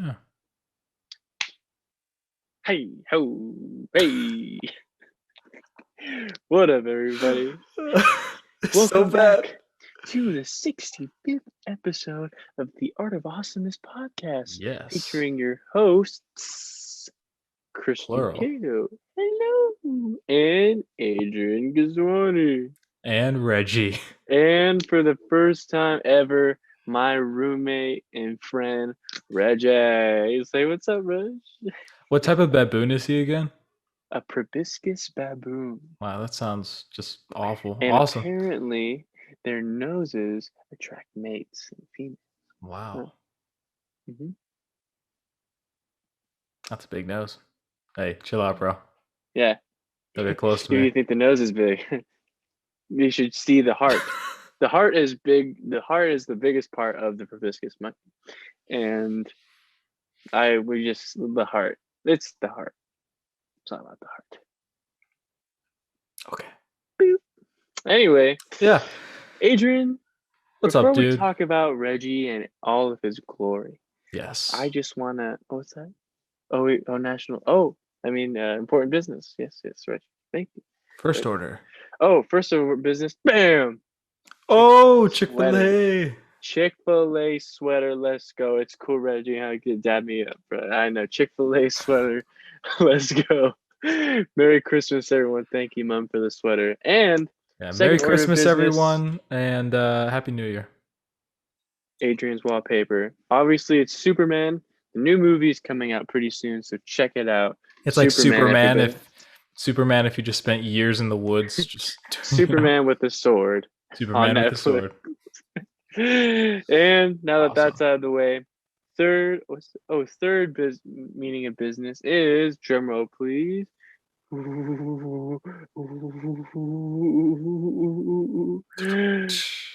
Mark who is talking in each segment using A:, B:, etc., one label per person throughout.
A: Yeah.
B: Hey, ho, hey. What up, everybody?
A: So
B: Welcome
A: bad.
B: back to the 65th episode of the Art of Awesomeness podcast,
A: Yes.
B: featuring your hosts, Christian
A: Plural.
B: Caito, hello, and Adrian Kiswani.
A: And Reggie.
B: And for the first time ever, my roommate and friend, Reggie. Say what's up, Reg?
A: What type of baboon is he again?
B: A proboscis baboon.
A: Wow, that sounds just awful.
B: And
A: Awesome.
B: apparently, their noses attract mates and females.
A: Wow.
B: Mm-hmm.
A: That's a big nose. Hey, chill out, bro.
B: Yeah.
A: Don't get close to
B: If
A: me.
B: you think the nose is big, you should see the heart. The heart is big. The heart is the biggest part of the proboscis monkey. And the heart. It's the heart. It's all about the heart.
A: Okay.
B: Boop. Anyway.
A: Yeah.
B: Adrian,
A: what's up, dude?
B: Before we talk about Reggie and all of his glory,
A: yes.
B: I just want to. What's that? Oh, wait. Oh, national. Oh, I mean, important business. Yes, Reggie. Thank you.
A: First order.
B: Oh, first order business. Bam.
A: Oh, Chick-fil-A.
B: Chick-fil-A sweater. Let's go. It's cool, Reggie. How you dab me up, bro. I know. Chick-fil-A sweater. Let's go. Merry Christmas, everyone. Thank you, Mom, for the sweater. And
A: yeah, Merry Christmas, everyone, and Happy New Year.
B: Adrian's wallpaper. Obviously, it's Superman. The new movie is coming out pretty soon, so check it out.
A: It's like Superman if you just spent years in the woods. Just
B: Superman with a sword.
A: Superman with a sword.
B: And now that that's out of the way, third meaning of business is, drumroll please,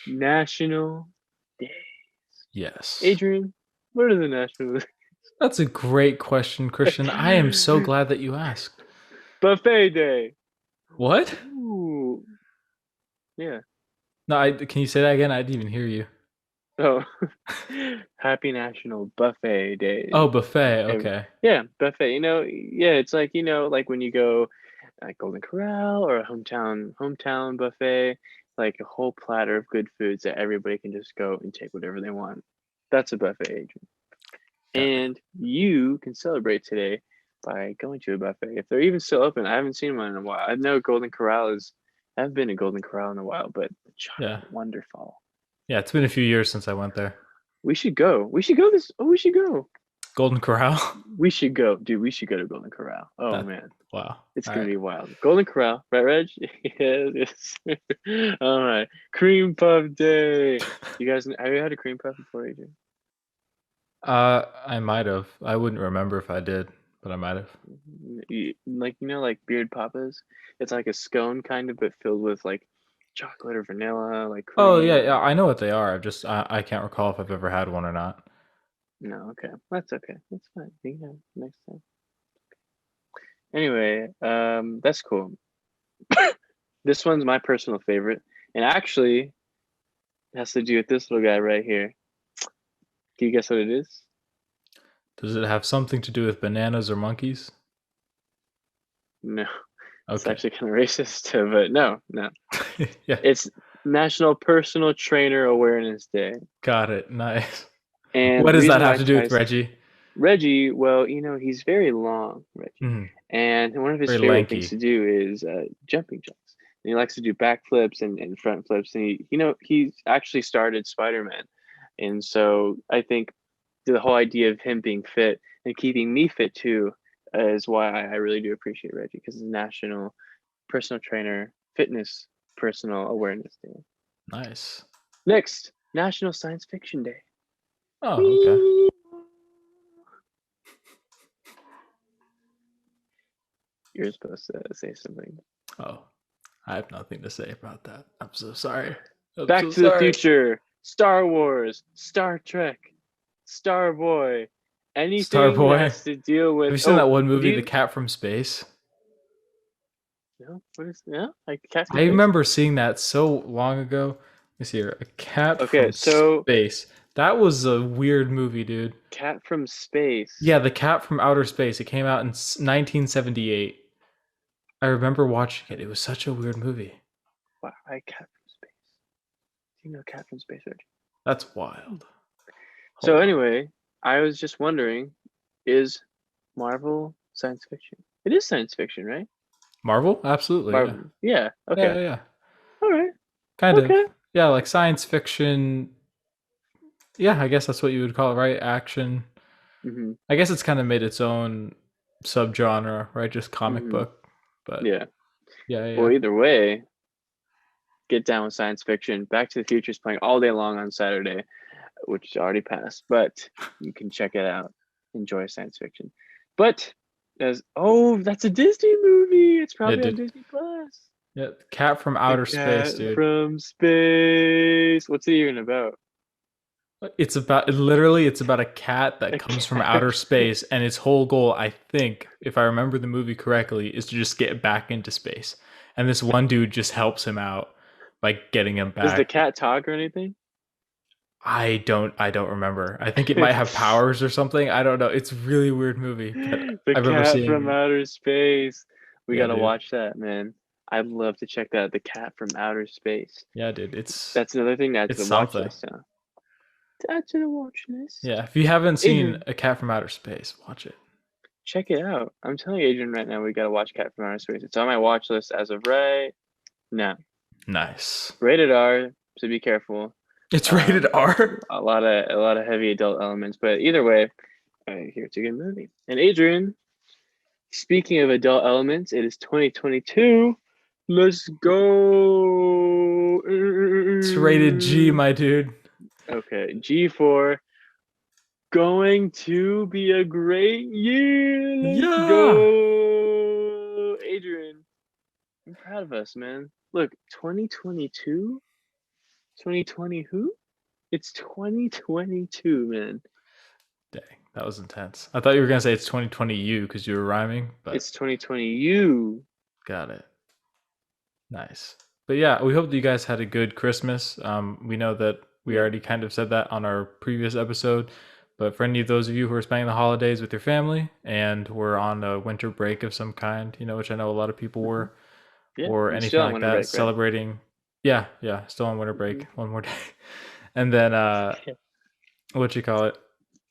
B: National Days.
A: Yes.
B: Adrian, what are the national days?
A: That's a great question, Christian. I am so glad that you asked.
B: Buffet Day.
A: What?
B: Ooh. Yeah.
A: No, can you say that again? I didn't even hear you.
B: Oh, Happy National Buffet Day.
A: Oh, buffet. Okay.
B: Yeah, buffet. It's like, like when you go at Golden Corral or a hometown buffet, like a whole platter of good foods that everybody can just go and take whatever they want. That's a buffet, Adrian. And you can celebrate today by going to a buffet. If they're even still open, I haven't seen one in a while. I know Golden Corral I haven't been to Golden Corral in a while, but the chocolate wonderful.
A: Yeah, it's been a few years since I went there.
B: We should go. We should go.
A: Golden Corral?
B: We should go. Dude, we should go to Golden Corral. Oh, man.
A: Wow.
B: It's going to be wild. Golden Corral, right, Reg? Yes. All right. Cream Puff Day. You guys, have you had a cream puff before, Adrian?
A: I might have. I wouldn't remember if I did, but I might have.
B: Like Beard Papa's? It's like a scone kind of, but filled with like chocolate or vanilla, like cream.
A: Oh, yeah. I know what they are. I can't recall if I've ever had one or not.
B: No, okay. That's okay. That's fine. Yeah, next time. Anyway, that's cool. This one's my personal favorite, and actually it has to do with this little guy right here. Can you guess what it is?
A: Does it have something to do with bananas or monkeys?
B: No.
A: Okay.
B: It's actually kind of racist, but no.
A: Yeah.
B: It's National Personal Trainer Awareness Day.
A: Got it. Nice.
B: And
A: what does that have to do with Reggie?
B: Reggie, well, he's very long, Reggie.
A: Mm-hmm.
B: And one of his favorite things to do is jumping jacks. And he likes to do backflips and front flips. And he actually started Spider-Man. And so I think the whole idea of him being fit and keeping me fit too is why I really do appreciate Reggie, because it's National Personal Trainer Fitness Personal Awareness Day.
A: Nice.
B: Next, National Science Fiction Day.
A: Oh, okay.
B: You're supposed to say something.
A: Oh, I have nothing to say about that. I'm so sorry.
B: Back to the Future, Star Wars, Star Trek, Starboy, anything that has to deal with.
A: Have you seen that one movie, The Cat from Space?
B: No, what is that? Like Cat from
A: Space? I remember seeing that so long ago. Let me see here. A Cat from Space. That was a weird movie, dude.
B: Cat from Space.
A: Yeah, The Cat from Outer Space. It came out in 1978. I remember watching it. It was such a weird movie.
B: Why Cat from Space? Do you know Cat from Space, Rich?
A: That's wild.
B: So
A: Hold on.
B: anyway, I was just wondering, is Marvel science fiction? It is science fiction, right?
A: Marvel? Absolutely, yeah.
B: Marvel. Yeah.
A: Yeah,
B: Okay.
A: yeah, yeah.
B: All right.
A: Kind of.
B: Okay.
A: Yeah, like science fiction. Yeah, I guess that's what you would call it, right? Action.
B: Mhm.
A: I guess it's kind of made its own subgenre, right? Just comic
B: Mhm.
A: book. But
B: Yeah.
A: yeah,
B: Well,
A: yeah.
B: either way, get down with science fiction. Back to the Future is playing all day long on Saturday, which already passed, but you can check it out. Enjoy science fiction. But as that's a Disney movie. It's
A: Yeah,
B: probably on
A: dude.
B: Disney Plus.
A: Yeah, Cat from
B: The
A: Outer Space,
B: Cat
A: dude.
B: from Space. What's it even about?
A: It's about literally it's about a cat that
B: A
A: comes from
B: cat.
A: outer space and its whole goal, I think, if I remember the movie correctly, is to just get back into space. And this one dude just helps him out by getting him
B: Does the
A: back.
B: cat talk or anything?
A: I don't remember. I think it might have powers or something. I don't know. It's a really weird movie, but
B: The
A: I remember
B: Cat from
A: seeing
B: Outer Space. We
A: yeah,
B: gotta
A: dude.
B: watch that, man. I'd love to check that. The Cat from Outer Space.
A: Yeah, dude. It's
B: That's another thing that's
A: it's
B: the watch
A: something.
B: list, huh? That's to the watch list.
A: Yeah, if you haven't seen
B: Adrian,
A: A Cat from Outer Space, watch it.
B: check it out. I'm telling you, Adrian, right now we gotta watch Cat from Outer Space. It's on my watch list as of right now.
A: Nice.
B: Rated R, so be careful.
A: It's rated R.
B: A lot of heavy adult elements, but either way, I hear it's a good movie. And Adrian, speaking of adult elements, it is 2022. Let's go.
A: It's rated G, my dude.
B: Okay, G4. Going to be a great year. Let's
A: Yeah.
B: go. Adrian, I'm proud of us, man. Look, 2022? 2020 who? It's 2022, man.
A: Dang, that was intense. I thought you were gonna say it's 2020 you because you were rhyming, but
B: It's 2020 you.
A: got it. Nice. But yeah, we hope that you guys had a good Christmas. We know that we
B: Yeah.
A: already kind of said that on our previous episode, but for any of those of you who are spending the holidays with your family and were on a winter break of some kind, which I know a lot of people
B: hmm
A: were,
B: Yeah.
A: or
B: You're still
A: anything
B: on
A: like
B: winter
A: that,
B: break, right?
A: celebrating. Yeah, yeah, still on winter break,
B: hmm
A: one more day, and then what you call it,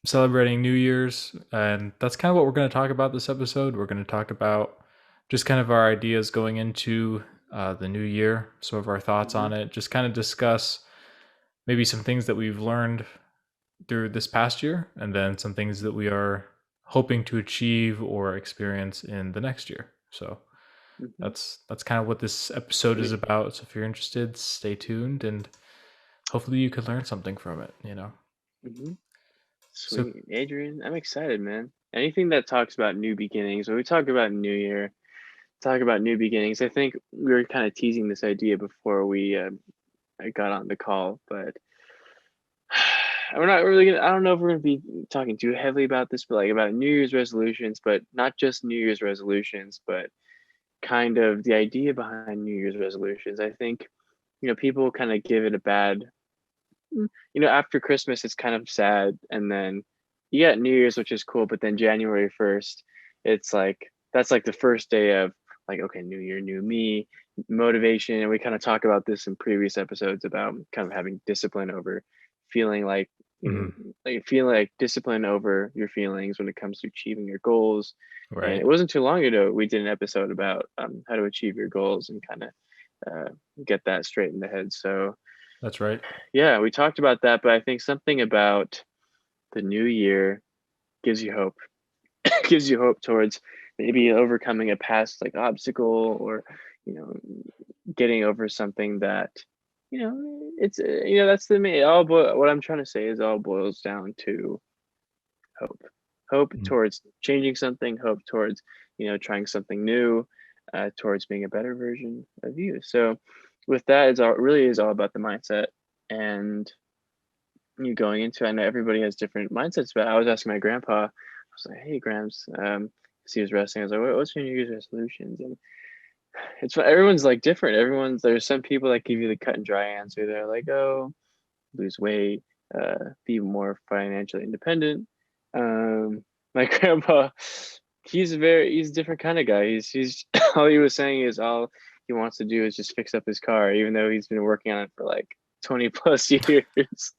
A: celebrating New Year's, and that's kind of what we're going to talk about this episode. We're going to talk about just kind of our ideas going into the new year, some of our thoughts
B: hmm
A: on it, just kind of discuss maybe some things that we've learned through this past year, and then some things that we are hoping to achieve or experience in the next year. So
B: hmm
A: that's kind of what this episode is
B: Sweet.
A: about. So if you're interested, stay tuned, and hopefully you could learn something from it.
B: hmm
A: So
B: Sweet. Adrian, I'm excited, man. Anything that talks about new beginnings, when we talk about New Year, talk about new beginnings, I think we were kind of teasing this idea before we got on the call, but we're not really gonna. I don't know if we're gonna be talking too heavily about this, but like about New Year's resolutions, but not just New Year's resolutions, but kind of the idea behind New Year's resolutions. I think people kind of give it a bad. After Christmas, it's kind of sad, and then you got New Year's, which is cool, but then January 1st, it's like that's like the first day of like okay, New Year, new me, motivation, and we kind of talk about this in previous episodes about kind of having discipline over feeling like
A: mhm,
B: like feeling like discipline over your feelings when it comes to achieving your goals. And
A: right.
B: it wasn't too long ago we did an episode about how to achieve your goals and kind of uh, get that straight in the head. So
A: That's right.
B: yeah, we talked about that, but I think something about the new year gives you hope. Gives you hope towards maybe overcoming a past like obstacle or you know getting over something that it's that's the main what I'm trying to say is all boils down to hope. Hope
A: Mm.
B: towards changing something, hope towards trying something new, towards being a better version of you. So with that, it's all it really is all about the mindset and you going into. I know everybody has different mindsets, but I was asking my grandpa. I was like, "Hey, Grams," 'cause he was resting. I was like, What's your New Year's resolutions?" And everyone's like different. There's some people that give you the cut and dry answer. They're like, "Oh, lose weight, be more financially independent. My grandpa, he's a different kind of guy. He's all he was saying is all he wants to do is just fix up his car, even though he's been working on it for like 20 plus years.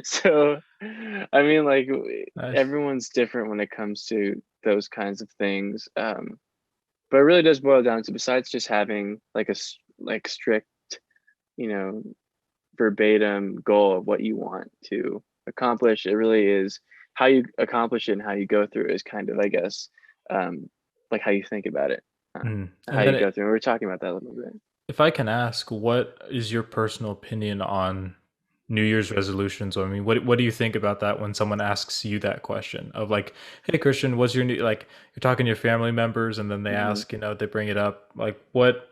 B: So, I mean, like
A: Nice.
B: everyone's different when it comes to those kinds of things. But it really does boil down to, besides just having like like strict, you know, verbatim goal of what you want to accomplish, it really is how you accomplish it and how you go through is kind of, I guess, um, like how you think about it,
A: Mm.
B: how
A: And then
B: you go through. And we are talking about that a little bit.
A: if I can ask, what is your personal opinion on New Year's resolutions? I mean, what do you think about that when someone asks you that question of like, "Hey Christian, what's your new like?" You're talking to your family members, and then they
B: Mm-hmm.
A: ask, they bring it up. Like, what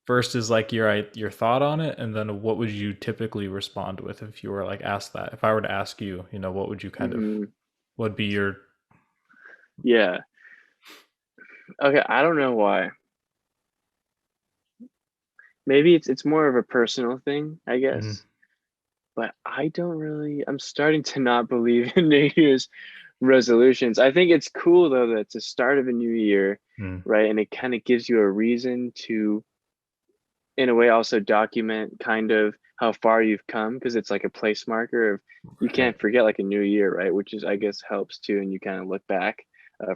A: first is like your thought on it, and then what would you typically respond with if you were like asked that? If I were to ask you, what would you kind of
B: Mm-hmm.
A: what would be your
B: Yeah. Okay. I don't know why. Maybe it's more of a personal thing, I
A: Mhm.
B: guess. But I don't really. I'm starting to not believe in New Year's resolutions. I think it's cool though that it's the start of a new year,
A: Mm.
B: right? And it kind of gives you a reason to, in a way, also document kind of how far you've come, because it's like a place marker of, you
A: Right.
B: can't forget like a new year, right? Which is, I guess, helps too, and you kind of look back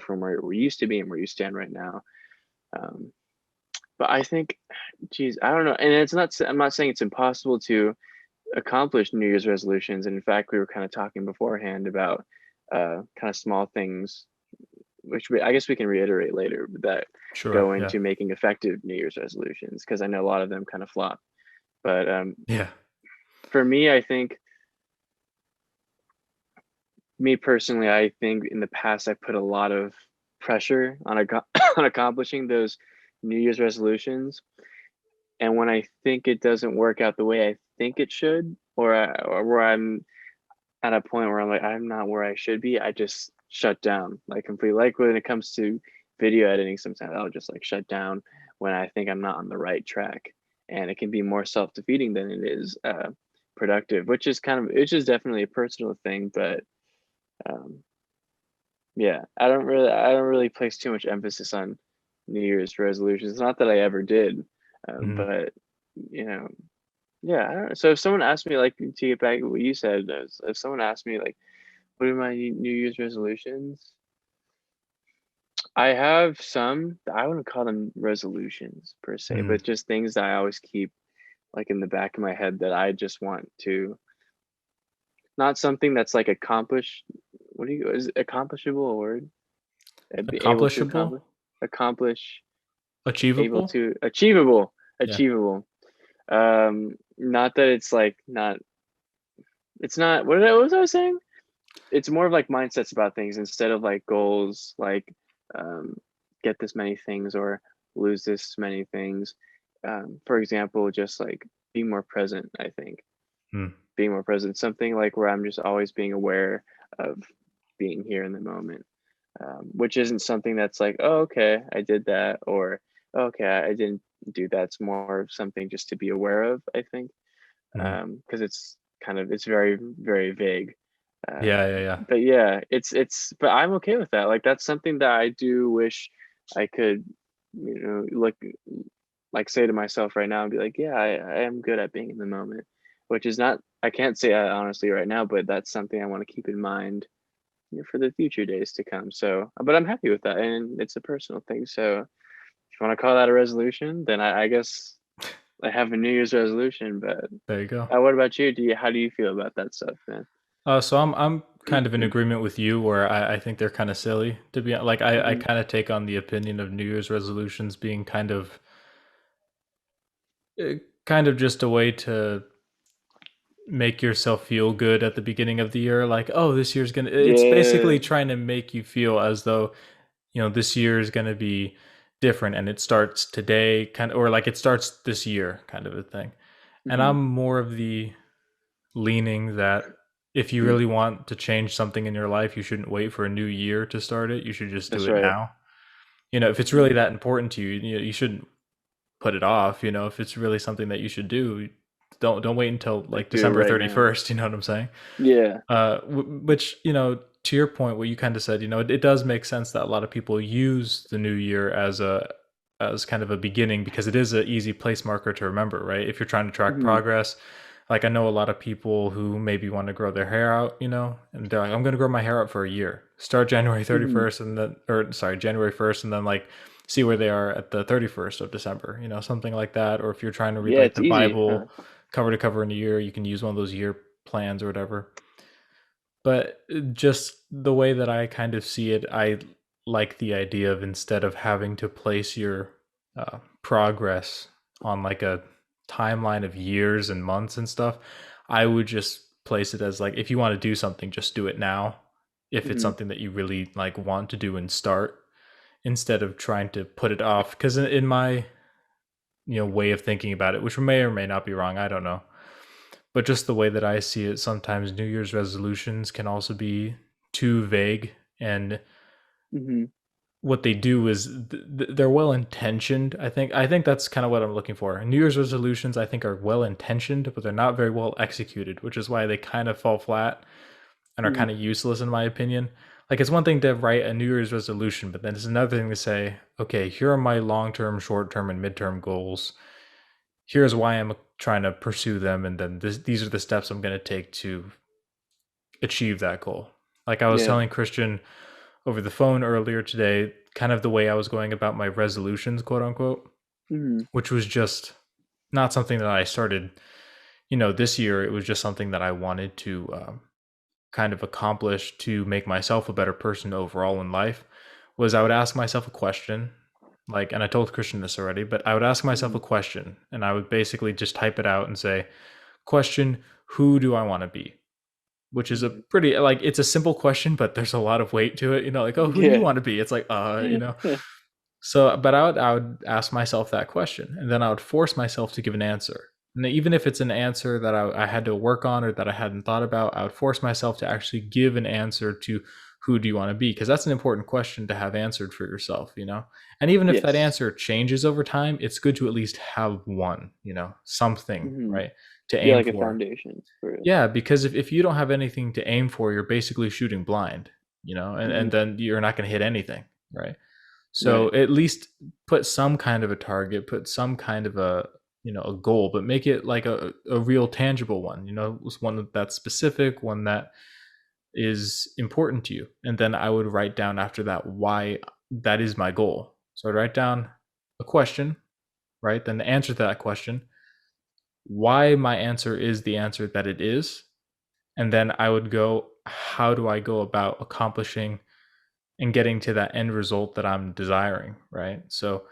B: from where we used to be and where you stand right now. Um, but I think, geez, I don't know, and it's not. I'm not saying it's impossible to accomplish New Year's resolutions. And in fact, we were kind of talking beforehand about kind of small things, which I guess we can reiterate later, that
A: Sure.
B: go
A: Yeah.
B: into making effective New Year's resolutions, because I know a lot of them kind of flop. But
A: Yeah.
B: for me, I think, me personally, I think in the past I put a lot of pressure on on accomplishing those New Year's resolutions, and when I think it doesn't work out the way I think it should, or where I'm at a point where I'm like, I'm not where I should be, I just shut down like completely. Like when it comes to video editing, sometimes I'll just like shut down when I think I'm not on the right track. And it can be more self-defeating than it is productive, which is definitely a personal thing. But um, yeah, I don't really place too much emphasis on New Year's resolutions. Not that I ever did,
A: Mhm.
B: but you know, yeah, I don't know. So if someone asked me, like, to get back to what you said, if someone asked me like, what are my New Year's resolutions? I have some. I wouldn't call them resolutions per se,
A: Mm.
B: but just things that I always keep like in the back of my head that I just want to. Not something that's like accomplished. What do you is accomplishable a word? Be able to
A: Accomplishable,
B: accomplish, able
A: achievable.
B: to achievable,
A: Yeah.
B: achievable. Not that it's like not. It's not. What was I saying? It's more of like mindsets about things instead of like goals, like um, get this many things or lose this many things. For example, just like be more present. I think
A: Mm.
B: being more present, something like where I'm just always being aware of being here in the moment, which isn't something that's like, oh, okay, I did that, or oh, okay, I didn't do that. It's more of something just to be aware of, I think,
A: Mm.
B: because it's very, very vague. Uh,
A: Yeah, yeah, yeah.
B: but yeah, but I'm okay with that. Like that's something that I do wish I could, look like say to myself right now and be like, yeah, I am good at being in the moment, which is not, I can't say that honestly right now, but that's something I want to keep in mind, for the future days to come. So, but I'm happy with that, and it's a personal thing. So, if you want to call that a resolution, then I guess I have a New Year's resolution. But
A: There you go.
B: what about you? How do you feel about that stuff, man?
A: So I'm kind of in agreement with you where I think they're kind of silly to be like I
B: Hmm.
A: kind of take on the opinion of New Year's resolutions being kind of just a way to make yourself feel good at the beginning of the year. Like, oh, this year's gonna. It's
B: Yeah.
A: basically trying to make you feel as though this year is gonna be different, and it starts today, kind of, or like it starts this year, kind of a thing. And
B: Hmm.
A: I'm more of the leaning that if you really want to change something in your life, you shouldn't wait for a new year to start it. You should just do
B: That's
A: it
B: right.
A: now. If it's really
B: Hmm.
A: that important to you, you shouldn't put it off. If it's really something that you should do, Don't wait until
B: Like
A: like
B: do it
A: December
B: right now.
A: 31st. You know what I'm saying?
B: Yeah.
A: Which, to your point, what you kind of said, it does make sense that a lot of people use the new year as kind of a beginning because it is an easy place marker to remember, right? If you're trying to track
B: Hmm.
A: progress, like I know a lot of people who maybe want to grow their hair out, and they're like, I'm going to grow my hair out for a year. Start January
B: Hmm.
A: 31st and then, or sorry, January 1st, and then like see where they are at the 31st of December, something like that. Or if you're trying to read
B: Yeah,
A: like
B: it's
A: the
B: easy, huh?
A: Bible cover to cover in a year, you can use one of those year plans or whatever. But just the way that I kind of see it, I like the idea of instead of having to place your progress on like a timeline of years and months and stuff, I would just place it as like if you want to do something, just do it now. If it's
B: Hmm.
A: something that you really like want to do and start, instead of trying to put it off. Because in my way of thinking about it, which may or may not be wrong, I don't know, but just the way that I see it, sometimes New Year's resolutions can also be too vague. And
B: Hmm.
A: what they do is they're well intentioned. I think that's kind of what I'm looking for. New Year's resolutions I think are well intentioned, but they're not very well executed, which is why they kind of fall flat and are
B: Hmm.
A: kind of useless in my opinion. Like it's one thing to write a New Year's resolution, but then it's another thing to say, okay, here are my long-term, short-term, and midterm goals. Here's why I'm trying to pursue them, and then these are the steps I'm going to take to achieve that goal. Like I was
B: Yeah.
A: telling Christian over the phone earlier today, kind of the way I was going about my resolutions, quote unquote,
B: Hmm.
A: which was just not something that I started, this year. It was just something that I wanted to kind of accomplish to make myself a better person overall in life. Was I would ask myself a question, like, and I told Christian this already, but I would ask myself
B: Hmm.
A: a question, and I would basically just type it out and say, question, who do I want to be? Which is a
B: Hmm.
A: pretty like it's a simple question, but there's a lot of weight to it. Like, oh, who do you
B: Yeah.
A: want to be? It's like, So, but I would ask myself that question, and then I would force myself to give an answer. And even if it's an answer that I had to work on or that I hadn't thought about, I would force myself to actually give an answer to who do you want to be? Because that's an important question to have answered for yourself. And even if that
B: Yes.
A: answer changes over time, it's good to at least have one, something,
B: Hmm.
A: right, to
B: Yeah,
A: aim
B: like a
A: for.
B: foundation for it.
A: Yeah, because if you don't have anything to aim for, you're basically shooting blind, and
B: Hmm.
A: then you're not going to hit anything, right? So
B: Right.
A: at least put some kind of a target, put some kind of a goal, but make it like a real tangible one, one that's specific, one that is important to you. And then I would write down after that why that is my goal. So I'd write down a question, right? Then the answer to that question, why my answer is the answer that it is. And then I would go, how do I go about accomplishing and getting to that end result that I'm desiring, right? So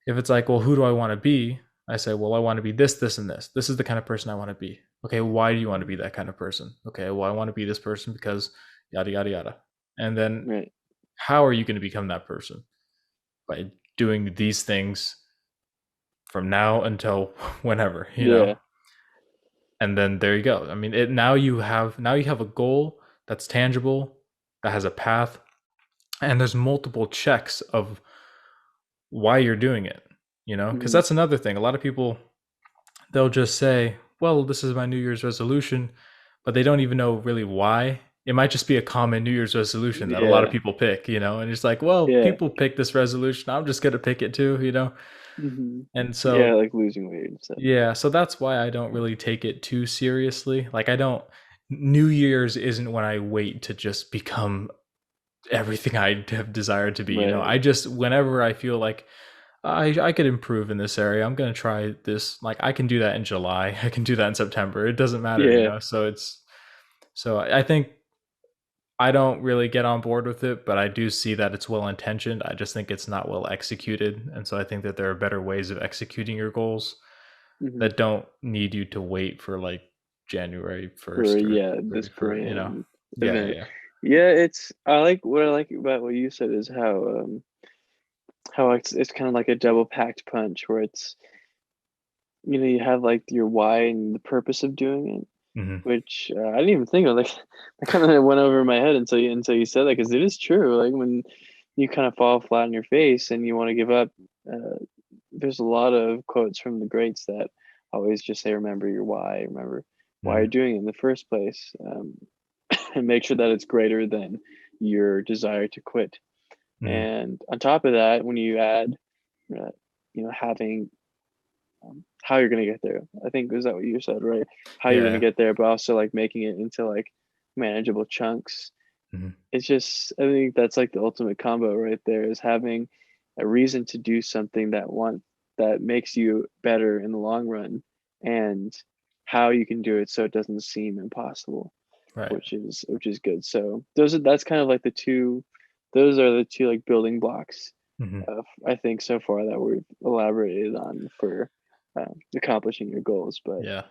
A: if it's like, well, who do I want to be? I say, well, I want to be this, this, and this. This is the kind of person I want to be. Okay, why do you want to be
B: Hmm.
A: that kind of person? Okay, well, I want to be this person because yada, yada, yada. And then
B: Right.
A: how are you going to become that person? By doing these things from now until whenever.
B: Yeah.
A: And then there you go. I mean, now you have a goal that's tangible, that has a path, and there's multiple checks of why you're doing it. Because
B: Hmm.
A: that's another thing. A lot of people, they'll just say, well, this is my New Year's resolution, but they don't even know really why. It might just be a common New Year's resolution that a lot of
B: Yeah.
A: people pick, and it's like, well,
B: Yeah.
A: people pick this resolution. I'm just going to pick it too.
B: Hmm.
A: And
B: Yeah,
A: so,
B: like losing weight and stuff.
A: yeah, so that's why I don't really take it too seriously. Like, New Year's isn't when I wait to just become everything I have desired to be.
B: Right.
A: I just, whenever I feel like I could improve in this area. I'm gonna try this. Like I can do that in July. I can do that in September. It doesn't matter,
B: Yeah.
A: So I think I don't really get on board with it, but I do see that it's well intentioned. I just think it's not well executed, and so I think that there are better ways of executing your goals
B: Hmm.
A: that don't need you to wait for like January
B: For
A: 1st or
B: yeah, this
A: 31st.
B: grand
A: Yeah, yeah,
B: event.
A: yeah.
B: Yeah, I like about what you said is how it's kind of like a double packed punch where it's you have like your why and the purpose of doing it,
A: Hmm.
B: which I didn't even think of. Like that kind of went over my head until you said that because it is true. Like when you kind of fall flat on your face and you want to give up, uh, there's a lot of quotes from the greats that always just say, remember your why, remember why
A: Mm-hmm.
B: you're doing it in the first place, and make sure that it's greater than your desire to quit.
A: Mm-hmm.
B: And on top of that, when you add, uh, having how you're gonna get there. I think is that what you said, right? How you're gonna
A: Yeah.
B: get there, but also like making it into like manageable chunks.
A: Mm-hmm.
B: It's just I think that's like the ultimate combo right there is having a reason to do something that makes you better in the long run and how you can do it so it doesn't seem impossible,
A: Right.
B: which is good. So that's kind of like those are the two like building blocks
A: Mm-hmm.
B: I think so far that we've elaborated on for accomplishing your goals. But
A: Yeah.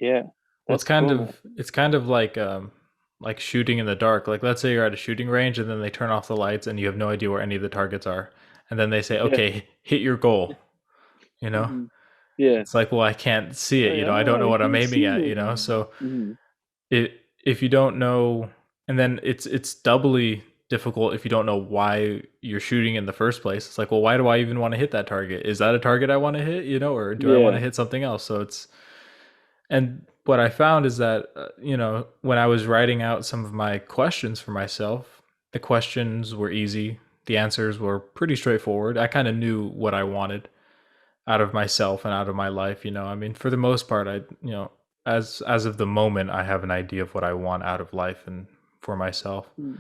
B: yeah,
A: Well,
B: that's cool, man.
A: it's kind of like shooting in the dark. Like let's say you're at a shooting range and then they turn off the lights and you have no idea where any of the targets are. And then they say,
B: Yeah.
A: "Okay, hit your goal." You know?
B: Hmm. Yeah.
A: It's like, well, I can't see it,
B: Like,
A: I don't
B: oh,
A: know
B: I
A: what I'm
B: can't
A: aiming
B: see
A: at,
B: it.
A: So
B: Hmm.
A: if you don't know, and then it's doubly difficult if you don't know why you're shooting in the first place. It's like, well, why do I even want to hit that target? Is that a target I want to hit, or do I want to
B: Yeah.
A: hit something else? So and what I found is that when I was writing out some of my questions for myself, the questions were easy, the answers were pretty straightforward. I kind of knew what I wanted out of myself and out of my life. I mean, for the most part, as of the moment, I have an idea of what I want out of life and for myself.
B: Mm.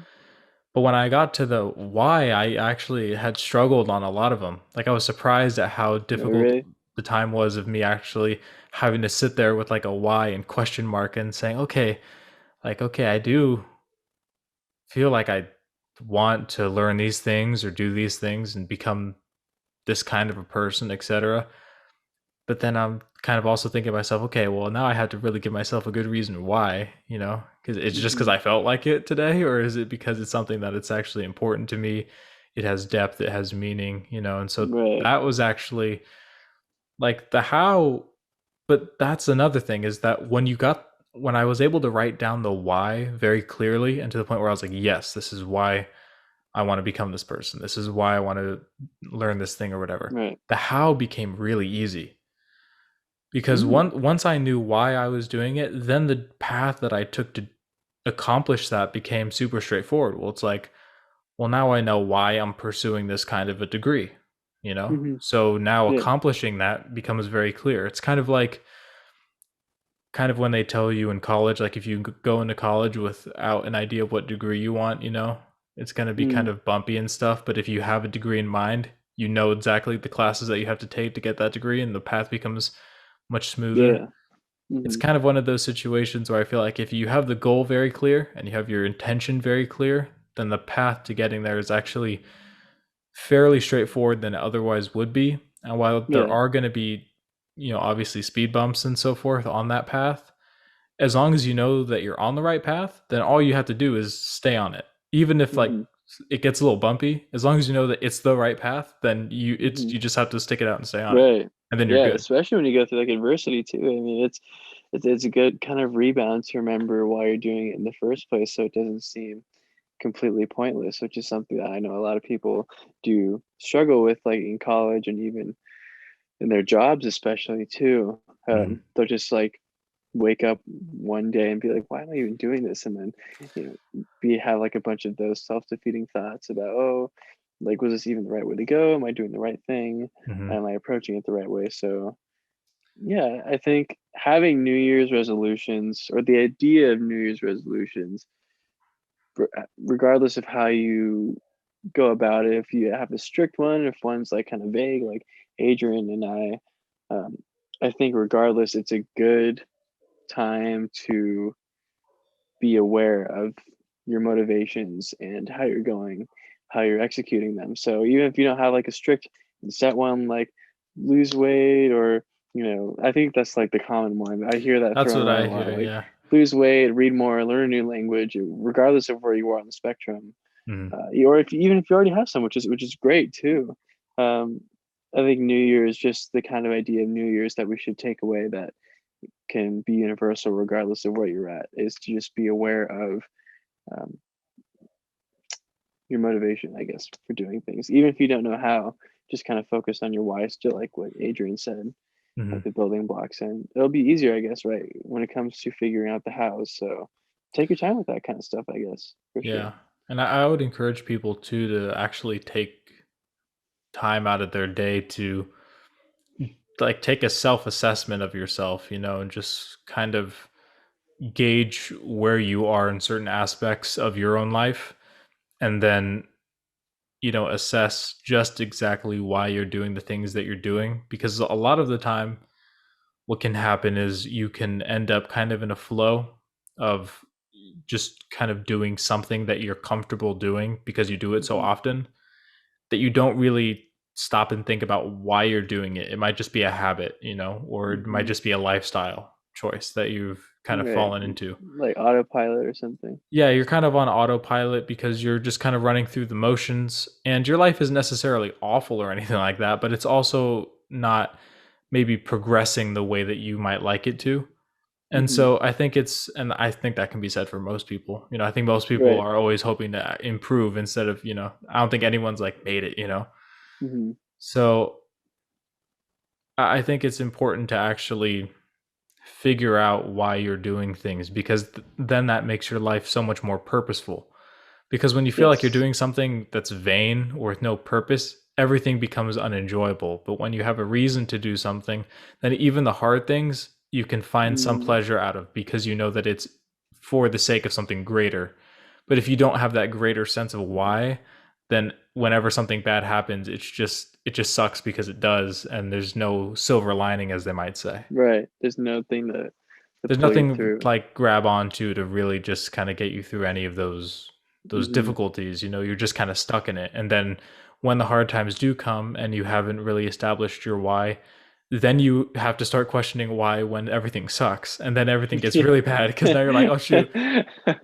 A: But when I got to the why, I actually had struggled on a lot of them. Like I was surprised at how
B: Oh,
A: difficult
B: really?
A: the time was of me actually having to sit there with like a why and question mark and saying, okay, okay, I do feel like I want to learn these things or do these things and become this kind of a person, etc. But then I'm kind of also thinking to myself, okay, well, now I have to really give myself a good reason why, because it's just because
B: Hmm.
A: I felt like it today, or is it because it's something that it's actually important to me? It has depth, it has meaning, and so
B: Right.
A: that was actually like the how. But that's another thing is that when I was able to write down the why very clearly and to the point where I was like, yes, this is why I want to become this person. This is why I want to learn this thing or whatever.
B: Right.
A: The how became really easy because
B: Mm.
A: once I knew why I was doing it, then the path that I took to accomplish that became super straightforward. Well, it's like, well, now I know why I'm pursuing this kind of a degree,
B: Hmm.
A: So now
B: Yeah.
A: accomplishing that becomes very clear. It's kind of when they tell you in college, like if you go into college without an idea of what degree you want, it's going to be kind
B: Mm.
A: of bumpy and stuff. But if you have a degree in mind, you know exactly the classes that you have to take to get that degree, and the path becomes much smoother.
B: Yeah.
A: It's
B: Hmm.
A: kind of one of those situations where I feel like if you have the goal very clear and you have your intention very clear, then the path to getting there is actually fairly straightforward than it otherwise would be. And while there
B: Yeah.
A: are going to be, obviously speed bumps and so forth on that path, as long as you know that you're on the right path, then all you have to do is stay on it. Even if like
B: Hmm.
A: it gets a little bumpy, as long as you know that it's the right path, then
B: Hmm.
A: you just have to stick it out and stay on it.
B: Right.
A: And then you're
B: Yeah,
A: good.
B: especially when you go through like adversity too. I mean, it's a good kind of rebound to remember why you're doing it in the first place, so it doesn't seem completely pointless, which is something that I know a lot of people do struggle with, like in college and even in their jobs, especially too.
A: Mhm.
B: They'll just like wake up one day and be like, "Why am I even doing this?" And then be have like a bunch of those self-defeating thoughts about, "Oh, like was this even the right way to go? Am I doing the right thing?
A: Mhm.
B: Am I approaching it the right way?" So yeah, I think having New Year's resolutions or the idea of New Year's resolutions, regardless of how you go about it, if you have a strict one, if one's like kind of vague, like Adrian and I think regardless, it's a good time to be aware of your motivations and how you're going, how you're executing them. So even if you don't have like a strict set one, like lose weight or, I think that's like the common one. I hear that
A: That's
B: thrown
A: what
B: around
A: I
B: a lot,
A: hear.
B: like
A: Yeah.
B: lose weight, read more, learn a new language, regardless of where you are on the spectrum.
A: Mhm.
B: Or if even if you already have some, which is great too. Um, I think New Year is just the kind of idea of New Year's that we should take away that can be universal regardless of where you're at, is to just be aware of um, your motivation, I guess, for doing things. Even if you don't know how, just kind of focus on your why, still like what Adrian said.
A: Mhm.
B: like the building blocks, and it'll be easier, I guess, right, when it comes to figuring out the house. So take your time with that kind of stuff, I guess, for sure.
A: Yeah. And I would encourage people too to actually take time out of their day to like take a self-assessment of yourself, and just kind of gauge where you are in certain aspects of your own life, and then assess just exactly why you're doing the things that you're doing, because a lot of the time what can happen is you can end up kind of in a flow of just kind of doing something that you're comfortable doing because you do it so
B: Hmm.
A: often that you don't really stop and think about why you're doing it. It might just be a habit, or it might
B: Hmm.
A: just be a lifestyle choice that you've kind of
B: Right,
A: fallen into.
B: like autopilot or something.
A: Yeah, you're kind of on autopilot because you're just kind of running through the motions, and your life isn't necessarily awful or anything like that, but it's also not maybe progressing the way that you might like it to. And
B: Hmm.
A: so and I think that can be said for most people. I think most people
B: Right.
A: are always hoping to improve instead of, I don't think anyone's like made it.
B: Hmm.
A: So I think it's important to actually figure out why you're doing things, because then that makes your life so much more purposeful. Because when you feel like you're
B: Yes.
A: doing something that's vain or with no purpose, everything becomes unenjoyable. But when you have a reason to do something, then even the hard things you can find some
B: Mm,
A: pleasure out of because you know that it's for the sake of something greater. But if you don't have that greater sense of why, then whenever something bad happens, it just sucks because it does, and there's no silver lining, as they might say.
B: right. There's nothing to
A: There's
B: pull you
A: nothing
B: through.
A: like grab onto to really just kind of get you through any of those
B: Hmm.
A: difficulties. You're just kind of stuck in it. And then when the hard times do come and you haven't really established your why, then you have to start questioning why when everything sucks. And then everything gets really bad because now you're like, oh shoot,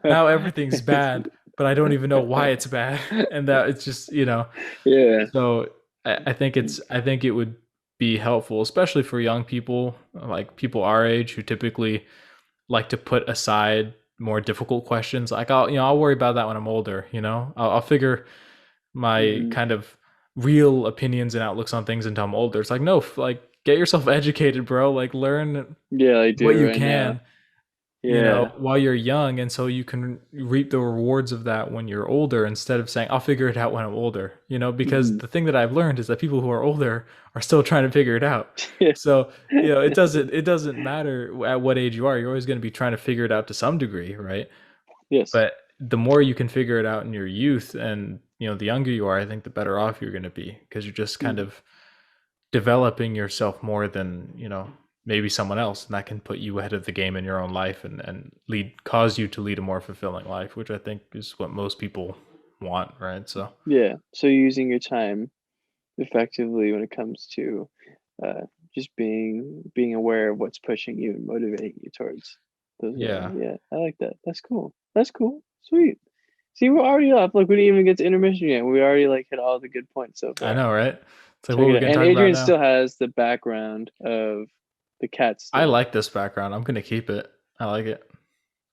A: now everything's bad, but I don't even know why it's bad. And that it's just,
B: Yeah.
A: so I think it would be helpful, especially for young people, like people our age who typically like to put aside more difficult questions. Like I'll worry about that when I'm older. I'll figure my
B: Hmm.
A: kind of real opinions and outlooks on things until I'm older. It's like no, like get yourself educated, bro. Like learn
B: Yeah, I
A: what
B: do
A: you
B: right now.
A: can,
B: Yeah.
A: while you're young, and so you can reap the rewards of that when you're older, instead of saying I'll figure it out when I'm older. Because
B: Hmm.
A: the thing that I've learned is that people who are older are still trying to figure it out. So it doesn't matter at what age you are. You're always going to be trying to figure it out to some degree, right?
B: Yes.
A: But the more you can figure it out in your youth, and the younger you are, I think the better off you're going to be, because you're just kind
B: Hmm.
A: of developing yourself more than maybe someone else, and that can put you ahead of the game in your own life, and cause you to lead a more fulfilling life, which I think is what most people want, right? So
B: Yeah. So using your time effectively when it comes to uh, just being aware of what's pushing you and motivating you towards those goals.
A: yeah,
B: Yeah, I like that. That's cool. That's cool. Sweet. See, we're already up. Like we didn't even get to intermission yet. We already like hit all the good points so
A: I
B: far.
A: know, right? It's like,
B: Check
A: what
B: it
A: we're
B: out.
A: going to
B: And
A: talk about
B: Adrian
A: now.
B: still has the background of the cat
A: I
B: still.
A: like this background. I'm going to keep it. I like it.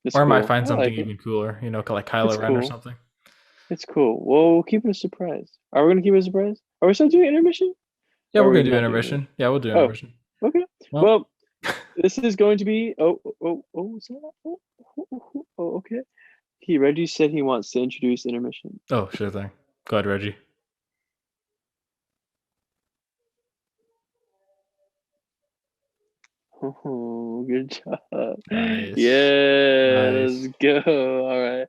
B: It's
A: Or I might
B: cool.
A: find
B: I
A: something
B: like it.
A: even cooler, like Kylo
B: It's
A: Ren or
B: cool.
A: something.
B: It's cool. Well, we'll keep it a surprise. Are we gonna keep it a surprise? Are we still doing intermission?
A: Yeah,
B: Or are
A: we're
B: we
A: going to do
B: not doing it?
A: intermission. Yeah, we'll do
B: Oh,
A: intermission.
B: okay.
A: Well,
B: Well, this is going to be. What's that? Okay. Reggie said he wants to introduce intermission.
A: oh, sure thing. Go ahead, Reggie.
B: Oh, good job.
A: Nice.
B: Yeah, let's
A: Nice.
B: go. All right.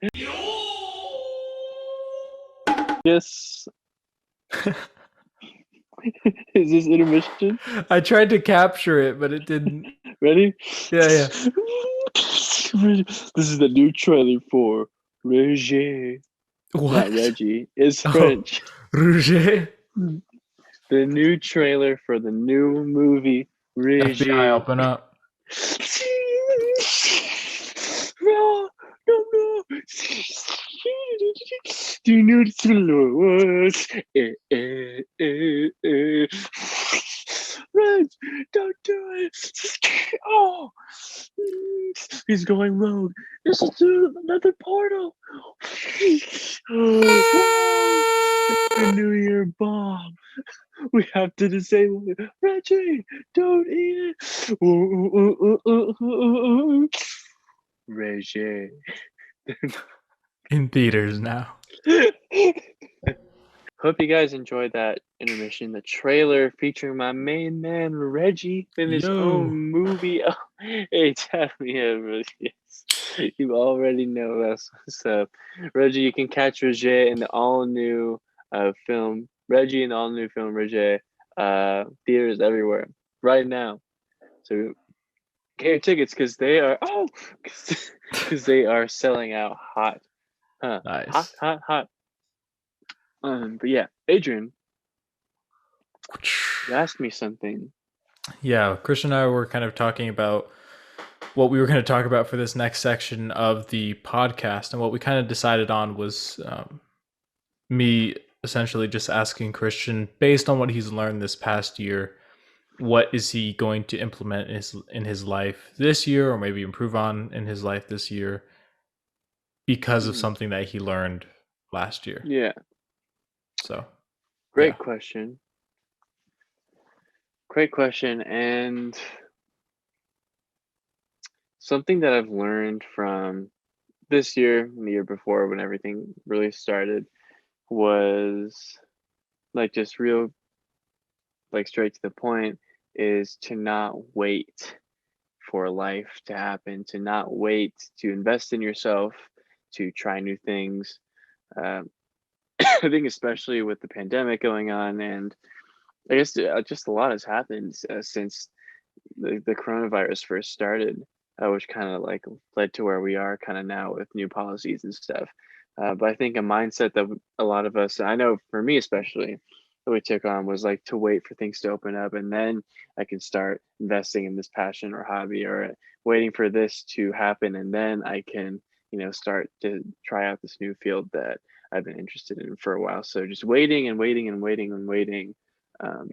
B: Yes. Is this intermission?
A: I tried to capture it, but it didn't.
B: Ready?
A: Yeah, yeah.
B: Ready? This is the new trailer for Reggie. Not
A: What?
B: Reggie. It's
A: Oh,
B: French.
A: Rouget?
B: The new trailer for the new movie
A: FBI,
B: Reggie.
A: open up.
B: No, no, no. Do you know the thriller was? Run! Don't do it! Oh! He's going rogue. This is another portal. Oh, the New Year bomb. We have to disable it. Reggie, don't eat it. Reggie.
A: In theaters now.
B: Hope you guys enjoyed that intermission, the trailer featuring my main man Reggie in his own
A: Yo.
B: movie. Oh, hey, tap me in, yes. You already know that's what's up. Reggie, you can catch Reggie in the all new film. Reggie in the all new film Reggie. Theaters everywhere right now. So get your tickets because they are because they are selling out hot. Hot,
A: Nice.
B: hot, hot. But yeah, Adrian, you asked me something.
A: Yeah, Christian and I were kind of talking about what we were going to talk about for this next section of the podcast. And what we kind of decided on was me essentially just asking Christian, based on what he's learned this past year, what is he going to implement in his life this year, or maybe improve on in his life this year because of
B: Mhm.
A: something that he learned last year.
B: Yeah,
A: So, yeah.
B: great question. Great question. And something that I've learned from this year and the year before when everything really started was like just real, like straight to the point is to not wait for life to happen, to not wait to invest in yourself, to try new things. Um, I think, especially with the pandemic going on, and I guess just a lot has happened since the coronavirus first started, which kind of like led to where we are kind of now with new policies and stuff. But I think a mindset that a lot of us, I know for me especially, that we took on was like to wait for things to open up and then I can start investing in this passion or hobby, or waiting for this to happen and then I can, start to try out this new field that I've been interested in for a while. So just waiting and waiting and waiting and waiting. Um,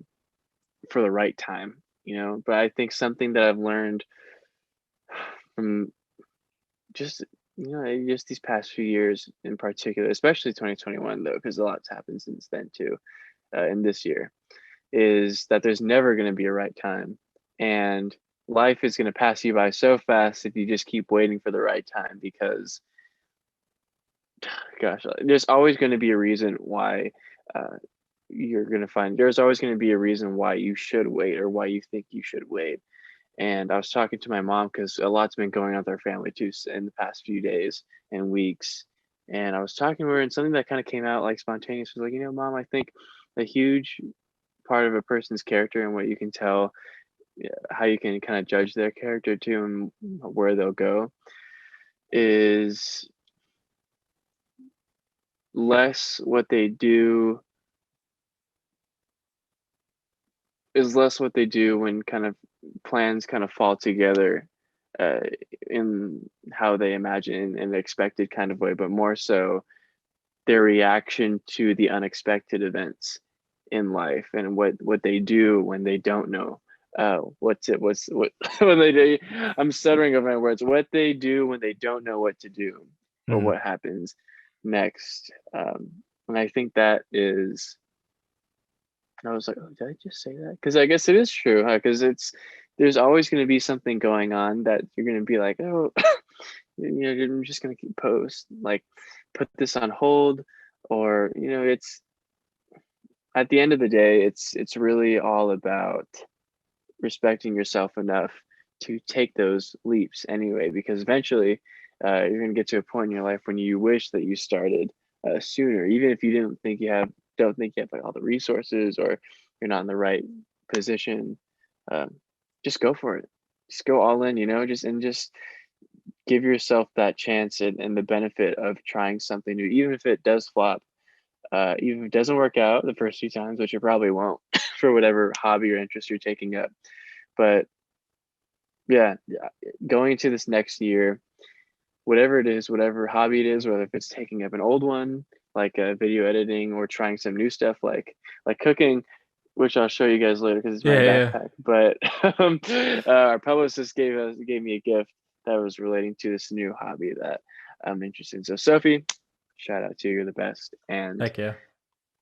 B: for the right time, But I think something that I've learned from just just these past few years in particular, especially 2021 though, because a lot's happened since then too, in this year, is that there's never going to be a right time, and life is going to pass you by so fast if you just keep waiting for the right time. Because, gosh, there's always going to be a reason why. Uh, there's always going to be a reason why you should wait or why you think you should wait. And I was talking to my mom because a lot's been going on with our family too in the past few days and weeks. And I was talking to her, and something that kind of came out like spontaneous was like, Mom, I think a huge part of a person's character and what you can tell, how you can kind of judge their character too and where they'll go, is less what they do less what they do when kind of plans kind of fall together, uh, in how they imagine in the expected kind of way, but more so their reaction to the unexpected events in life and what they do when they don't know what when they do. I'm stuttering over my words. What they do when they don't know what to do or
A: Mm.
B: what happens next. And I think that is, and I was like, oh, did I just say that? Because I guess it is true, huh? Because there's always going to be something going on that you're going to be like, oh, I'm just going to keep like put this on hold, or it's at the end of the day, it's really all about respecting yourself enough to take those leaps anyway, because eventually, you're going to get to a point in your life when you wish that you started sooner, even if you don't think you have like all the resources, or you're not in the right position. um, just go for it, just go all in, just give yourself that chance and the benefit of trying something new, even if it does flop, even if it doesn't work out the first few times, which it probably won't, for whatever hobby or interest you're taking up. But yeah, going into this next year, whatever it is, whatever hobby it is, whether if it's taking up an old one like video editing, or trying some new stuff like cooking, which I'll show you guys later because it's my
A: Yeah, yeah.
B: backpack. But our publicist gave me a gift that was relating to this new hobby that I'm interested in. So Sophie, shout out to you, you're the best. And
A: Heck yeah.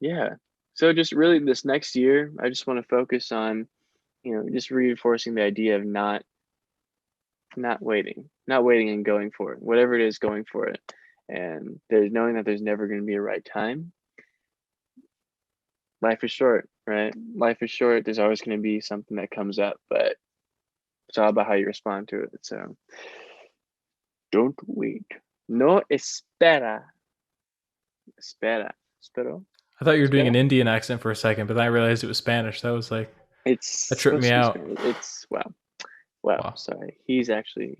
B: yeah, So just really this next year, I just want to focus on, just reinforcing the idea of not waiting, and going for it, whatever it is, going for it. And there's knowing that there's never going to be a right time. Life is short, right? Life is short. There's always going to be something that comes up, but it's all about how you respond to it. So don't wait. No espera. Espero.
A: I thought you were doing an
B: Espera.
A: Indian accent for a second, but then I realized it was Spanish. That was like,
B: It's
A: that tripped
B: supposed
A: me
B: to be
A: out.
B: Spanish. It's wow.
A: Wow.
B: Sorry. He's actually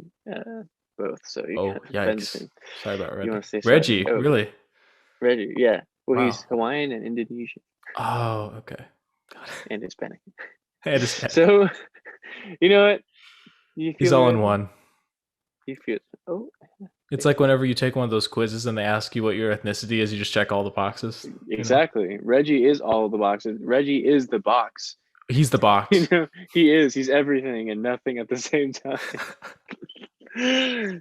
B: both. So you
A: Oh,
B: kind of bend
A: yikes.
B: thing.
A: Sorry about
B: You
A: Reggie.
B: want to say sorry?
A: Reggie,
B: Oh,
A: really?
B: Reggie. Yeah. Well,
A: Wow.
B: he's Hawaiian and Indonesian
A: Oh, okay. Got it.
B: and Hispanic.
A: And Hispanic.
B: So, you know what? You
A: He's
B: feel
A: all
B: good?
A: in one.
B: You feel oh.
A: It's like whenever you take one of those quizzes and they ask you what your ethnicity is, you just check all the boxes.
B: Exactly. Reggie is all the boxes. Reggie is the box.
A: He's the box.
B: He is. He's everything and nothing at the same time.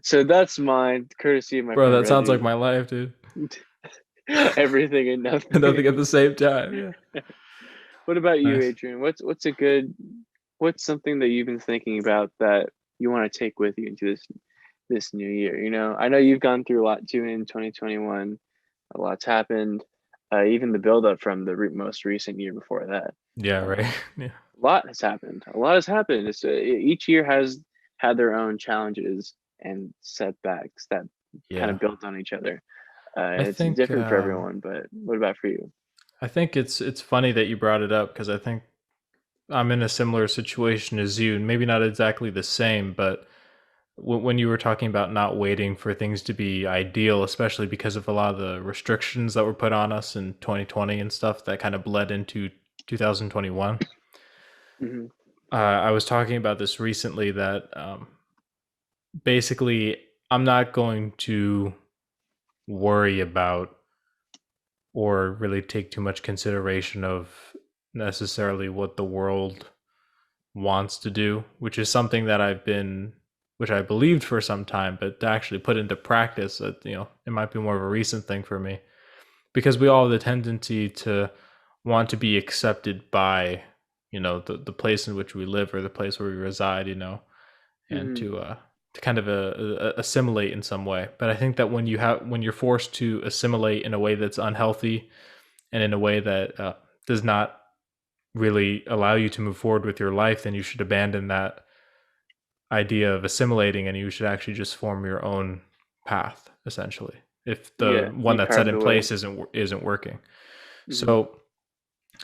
B: So that's mine, courtesy of my
A: Bro,
B: friend
A: that sounds like
B: Reggie.
A: my life, dude.
B: Everything and nothing.
A: Nothing at the same time. Yeah.
B: What about you,
A: Nice.
B: Adrian? What's something that you've been thinking about that you want to take with you into this new year? I know you've gone through a lot too in 2021. A lot's happened. Even the buildup from the most recent year before that.
A: Yeah, right. Yeah.
B: A lot has happened. Each year has had their own challenges and setbacks that kind
A: Yeah.
B: of built on each other.
A: I
B: It's
A: think
B: different for everyone, but what about for you?
A: it's funny that you brought it up because I think I'm in a similar situation as you, maybe not exactly the same, but when you were talking about not waiting for things to be ideal, especially because of a lot of the restrictions that were put on us in 2020 and stuff that kind of bled into 2021.
B: Mm-hmm.
A: I was talking about this recently that basically I'm not going to worry about or really take too much consideration of necessarily what the world wants to do, which is something that which I believed for some time, but to actually put into practice, it might be more of a recent thing for me because we all have the tendency to want to be accepted by, the place in which we live or the place where we reside, and
B: Mm-hmm.
A: to kind of assimilate in some way. But I think that when you're forced to assimilate in a way that's unhealthy and in a way that does not really allow you to move forward with your life, then you should abandon that idea of assimilating and you should actually just form your own path, essentially, if the
B: Yeah,
A: one
B: you
A: that's set
B: carved
A: in
B: away.
A: place isn't working.
B: Mm-hmm.
A: So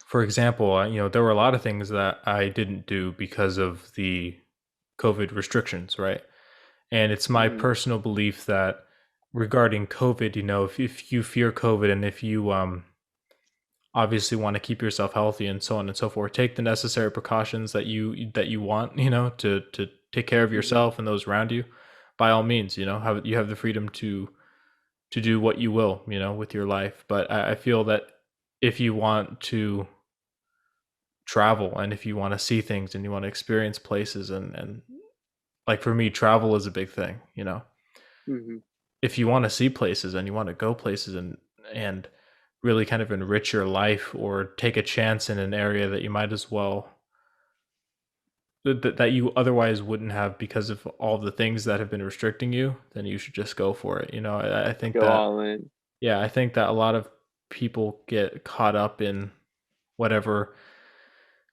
A: for example, there were a lot of things that I didn't do because of the COVID restrictions, right? And it's my
B: Mm-hmm.
A: personal belief that regarding COVID, if you fear COVID and if you obviously want to keep yourself healthy and so on and so forth, take the necessary precautions that you want, to take care of
B: Mm-hmm.
A: yourself and those around you. By all means, you have the freedom to do what you will, with your life. But I feel that if you want to travel and if you want to see things and you want to experience places and like for me, travel is a big thing,
B: Mm-hmm.
A: if you want to see places and you want to go places and really kind of enrich your life or take a chance in an area that you might as well that you otherwise wouldn't have because of all the things that have been restricting you, then you should just go for it. I think
B: Go
A: that
B: all in.
A: yeah, I think that a lot of people get caught up in whatever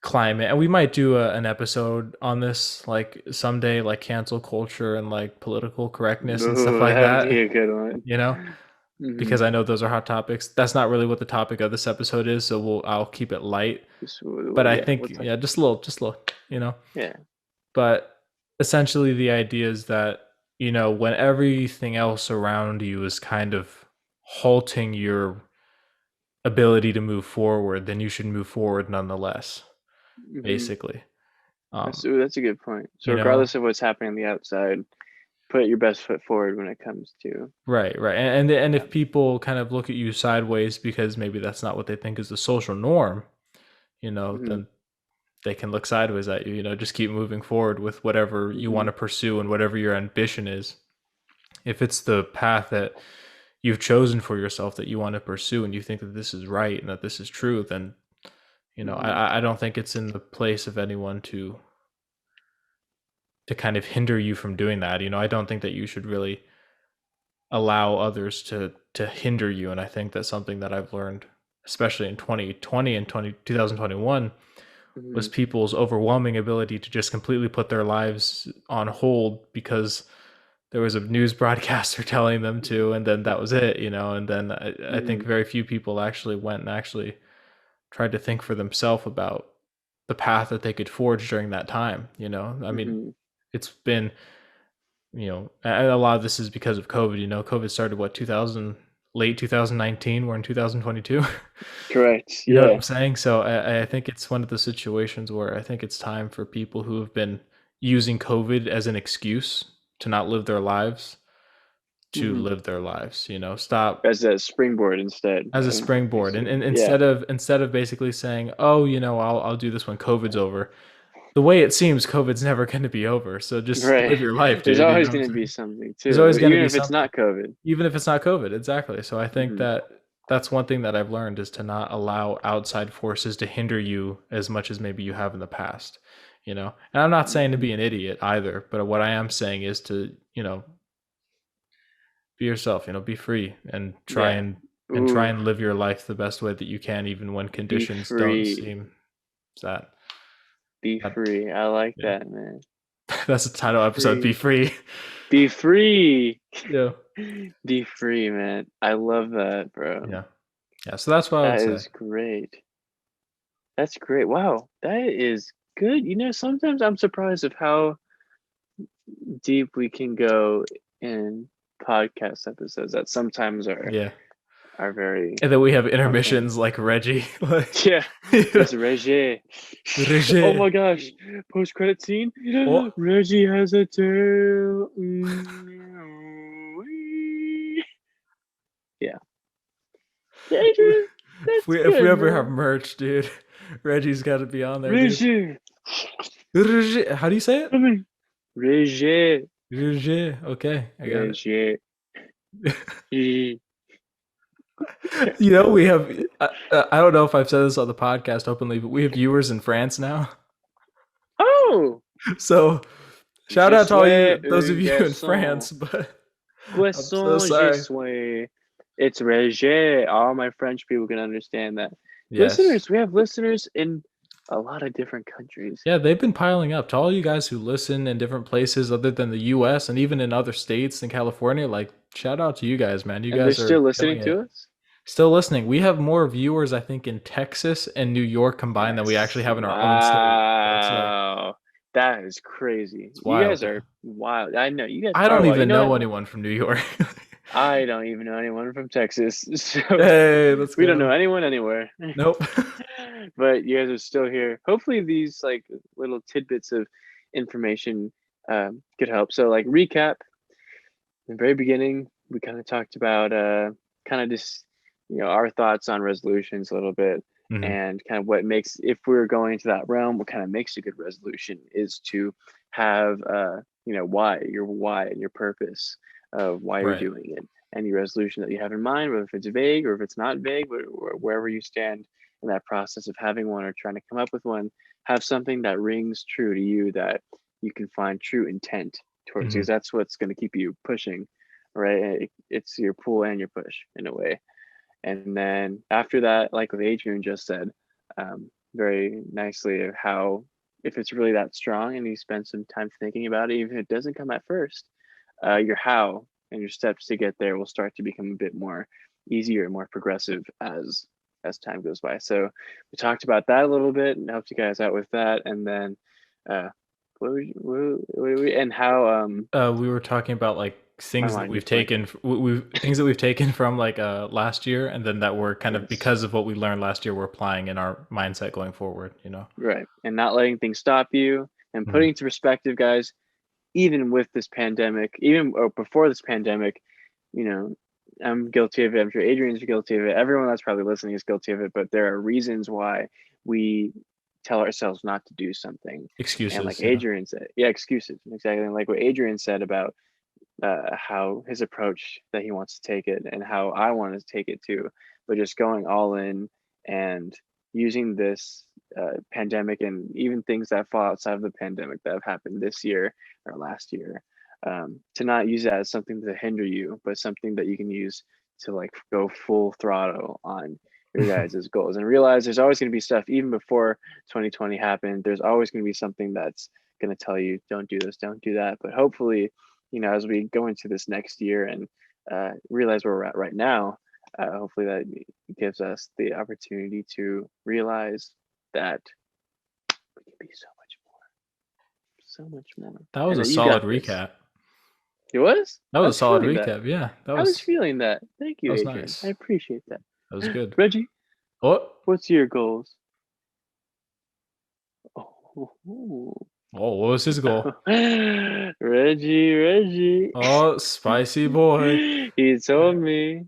A: climate, and we might do an episode on this like someday, like cancel culture and like political correctness and stuff
B: Ooh,
A: like
B: that would be
A: that,
B: a good one.
A: you know
B: Mm-hmm.
A: because I know those are hot topics. That's not really what the topic of this episode is, so I'll keep it light. But I
B: Yeah,
A: think
B: what's like?
A: yeah, just a little, you know.
B: Yeah.
A: But essentially, the idea is that when everything else around you is kind of halting your ability to move forward, then you should move forward nonetheless.
B: Mm-hmm.
A: Basically,
B: That's a good point. So
A: you know,
B: regardless of what's happening on the outside, put your best foot forward when it comes to.
A: right, and
B: Yeah.
A: if people kind of look at you sideways because maybe that's not what they think is the social norm,
B: Mm-hmm.
A: then they can look sideways at you. Just keep moving forward with whatever you want
B: Mm-hmm.
A: to pursue and whatever your ambition is. If it's the path that you've chosen for yourself that you want to pursue and you think that this is right and that this is true, then
B: Mm-hmm.
A: I don't think it's in the place of anyone to kind of hinder you from doing that. I don't think that you should really allow others to hinder you. And I think that's something that I've learned, especially in 2020 and 2021, was
B: Mm-hmm.
A: people's overwhelming ability to just completely put their lives on hold because there was a news broadcaster telling them to, and then that was it, and then I think
B: Mm-hmm.
A: very few people actually went and actually tried to think for themselves about the path that they could forge during that time. I mean,
B: Mm-hmm.
A: it's been, a lot of this is because of COVID. COVID started what, 2000, late 2019. We're in 2022.
B: Correct.
A: You know what
B: Yeah.
A: I'm saying? So I think it's one of the situations where I think it's time for people who have been using COVID as an excuse to not live their lives to
B: Mm-hmm.
A: live their lives. Stop
B: As a springboard instead.
A: as a springboard, and
B: Yeah.
A: instead of basically saying, "Oh, I'll do this when COVID's over." The way it seems, COVID's never going to be over. So just
B: Right.
A: live your life,
B: There's
A: dude. You
B: always
A: know what I'm
B: going to be
A: saying?
B: something
A: There's
B: too,
A: always going to
B: even
A: be
B: if it's
A: something,
B: not COVID.
A: even if it's not COVID. Exactly. So I think
B: Mm-hmm.
A: that that's one thing that I've learned is to not allow outside forces to hinder you as much as maybe you have in the past. And I'm not saying to
B: Mm-hmm.
A: be an idiot either, but what I am saying is to, be yourself, be free and try
B: Yeah.
A: and
B: Ooh,
A: live your life the best way that you can, even when
B: be
A: conditions don't
B: free.
A: seem that,
B: Be
A: that
B: free. I like
A: yeah.
B: that, man.
A: That's the
B: Be
A: title episode, Be
B: free.
A: Free.
B: Be free.
A: Yeah.
B: Be free, man. I love that, bro.
A: Yeah. Yeah. So that's what I would
B: That
A: say.
B: is great. That's great. Wow, that is good. Sometimes I'm surprised of how deep we can go in podcast episodes that sometimes
A: Yeah.
B: are very
A: And then we have
B: okay.
A: intermissions like Reggie. Like,
B: Yeah,
A: yeah.
B: that's Reggie. Oh
A: Reggie.
B: my gosh, post credit scene.
A: Oh,
B: Reggie has a tail. Yeah, Adrian,
A: if
B: that's
A: we
B: good,
A: ever have
B: man.
A: merch, dude, Reggie's got to be on there, dude.
B: Reggie,
A: Reggie. How do you say it?
B: come in. Reggie,
A: Reggie. Okay, I got it.
B: Reggie.
A: We have. I don't know if I've said this on the podcast openly, but we have viewers in France now.
B: Oh,
A: So shout
B: je
A: out to all
B: suis
A: you, those of
B: un
A: you in
B: garçon.
A: France. But I'm so
B: Poisson, je
A: sorry.
B: suis. It's Reggie. All my French people can understand that.
A: Yes.
B: Listeners, we have listeners in a lot of different countries.
A: Yeah, they've been piling up. To all you guys who listen in different places other than the US and even in other states in California, like shout out to you guys, man. You
B: And they're
A: guys are
B: still listening
A: killing it.
B: to us?
A: Still listening. We have more viewers, I think, in Texas and New York combined than we
B: Yes.
A: actually have in our own state. So
B: Wow. That is crazy.
A: it's
B: You guys
A: wild.
B: are wild. I know. You guys
A: I
B: are
A: don't
B: wild. You
A: even
B: know
A: know
B: what?
A: anyone from New York.
B: I don't even know anyone from Texas. So
A: Hey, let's
B: we don't know
A: go.
B: anyone anywhere.
A: Nope.
B: But you guys are still here. Hopefully these like little tidbits of information could help. So like recap, in the very beginning, we kind of talked about kind of just our thoughts on resolutions a little bit,
A: Mhm.
B: and kind of what makes, if we're going into that realm, what kind of makes a good resolution is to have why and your purpose of why you're
A: Right.
B: doing it, and your resolution that you have in mind, whether if it's vague or if it's not vague, wherever you stand in that process of having one or trying to come up with one, have something that rings true to you, that you can find true intent towards, because
A: Mhm.
B: that's what's going to keep you pushing, right? It's your pull and your push in a way. And then after that, like what Adrian just said, very nicely, of how if it's really that strong and you spend some time thinking about it, even if it doesn't come at first, your how and your steps to get there will start to become a bit more easier and more progressive as time goes by. So we talked about that a little bit and helped you guys out with that. And then uh, and how
A: We were talking about like
B: my
A: things that
B: mind
A: we've
B: just blanked.
A: taken, things that we've taken from like last year, and then that were kind of
B: Yes.
A: because of what we learned last year, we're applying in our mindset going forward.
B: Right. And not letting things stop you and
A: Mhm.
B: putting into perspective, guys, even with this pandemic, even or before this pandemic, you know, I'm guilty of it. I'm sure Adrian's guilty of it. Everyone that's probably listening is guilty of it, but there are reasons why we tell ourselves not to do something. And like
A: Excuses. Yeah.
B: Adrian said, yeah, excuses. Exactly. And like what Adrian said about how his approach that he wants to take it and how I want to take it too, but just going all in and using this pandemic and even things that fall outside of the pandemic that have happened this year or last year, to not use that as something to hinder you, but something that you can use to like go full throttle on your guys' goals, and realize there's always going to be stuff even before 2020 happened. There's always going to be something that's going to tell you don't do this, don't do that. But hopefully, as we go into this next year and realize where we're at right now, hopefully that gives us the opportunity to realize that we can be so much more.
A: That was
B: And
A: a
B: that you
A: solid
B: got this.
A: recap.
B: It was?
A: That
B: I
A: was a
B: was
A: solid
B: feeling that.
A: recap. Yeah,
B: I was feeling that. Thank you,
A: that was
B: Adrian.
A: nice.
B: I appreciate that.
A: That was good.
B: Reggie,
A: What?
B: what's your goals? Oh,
A: Oh, what was his goal?
B: Reggie.
A: Oh, spicy boy.
B: He told me.